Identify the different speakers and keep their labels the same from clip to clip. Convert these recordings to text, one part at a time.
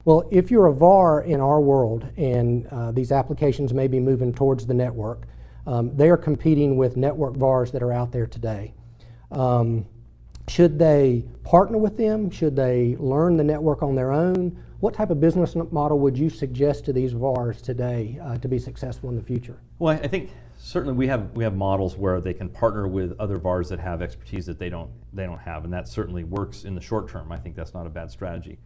Speaker 1: Well, if you're a VAR in our world and these applications may be moving towards the network, they are competing with network VARs that are out there today. Should they partner with them? Should they learn the network on their own? What type of business model would you suggest to these VARs today to be successful in the future?
Speaker 2: Well, I think certainly we have models where they can partner with other VARs that have expertise that they don't have, and that certainly works in the short term. I think that's not a bad strategy.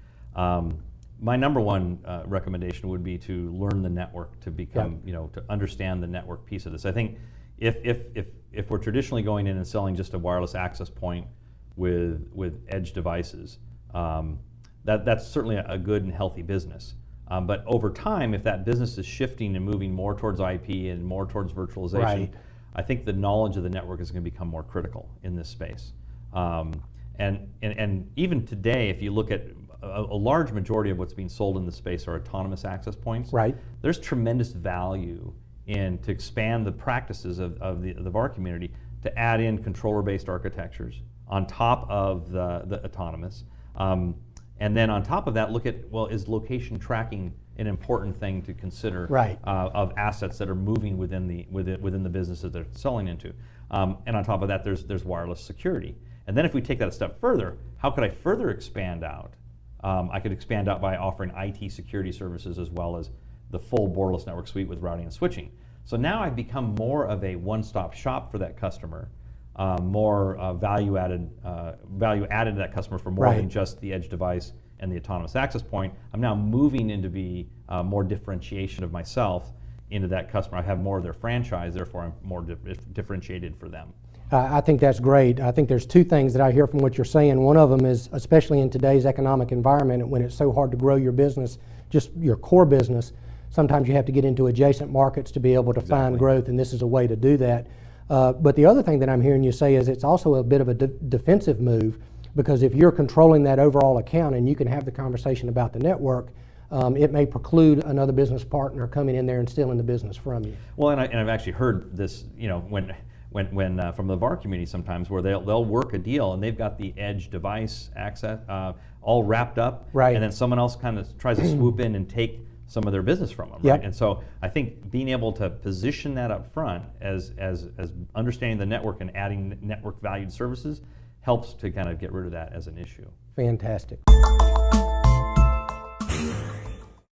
Speaker 2: My number one recommendation would be to learn the network, to become, to understand the network piece of this. I think if we're traditionally going in and selling just a wireless access point with edge devices, that's certainly a good and healthy business. But over time, if that business is shifting and moving more towards IP and more towards virtualization,
Speaker 1: right,
Speaker 2: I think the knowledge of the network is going to become more critical in this space. And even today, if you look at a large majority of what's being sold in the space are autonomous access points.
Speaker 1: Right.
Speaker 2: There's tremendous value in to expand the practices of the VAR community to add in controller-based architectures on top of the autonomous. And then on top of that, look at, well, is location tracking an important thing to consider,
Speaker 1: right,
Speaker 2: of assets that are moving within the businesses they're selling into. And on top of that, there's wireless security. And then if we take that a step further, how could I further expand out? I could expand out by offering IT security services as well as the full borderless network suite with routing and switching. So now I've become more of a one-stop shop for that customer, more value added to that customer for more, right, than just the edge device and the autonomous access point. I'm now moving into be more differentiation of myself into that customer. I have more of their franchise, therefore I'm more differentiated for them.
Speaker 1: I think that's great. I think there's two things that I hear from what you're saying. One of them is, especially in today's economic environment, when it's so hard to grow your business, just your core business, sometimes you have to get into adjacent markets to be able to find growth, and this is a way to do that. But the other thing that I'm hearing you say is it's also a bit of a defensive move, because if you're controlling that overall account and you can have the conversation about the network, it may preclude another business partner coming in there and stealing the business from you.
Speaker 2: Well, and I've actually heard this, when from the VAR community sometimes, where they'll work a deal and they've got the edge device access all wrapped up,
Speaker 1: right,
Speaker 2: and then someone else kind of tries to swoop in and take some of their business from them, right?
Speaker 1: Yep.
Speaker 2: And so I think being able to position that up front as understanding the network and adding network valued services helps to kind of get rid of that as an issue.
Speaker 1: Fantastic.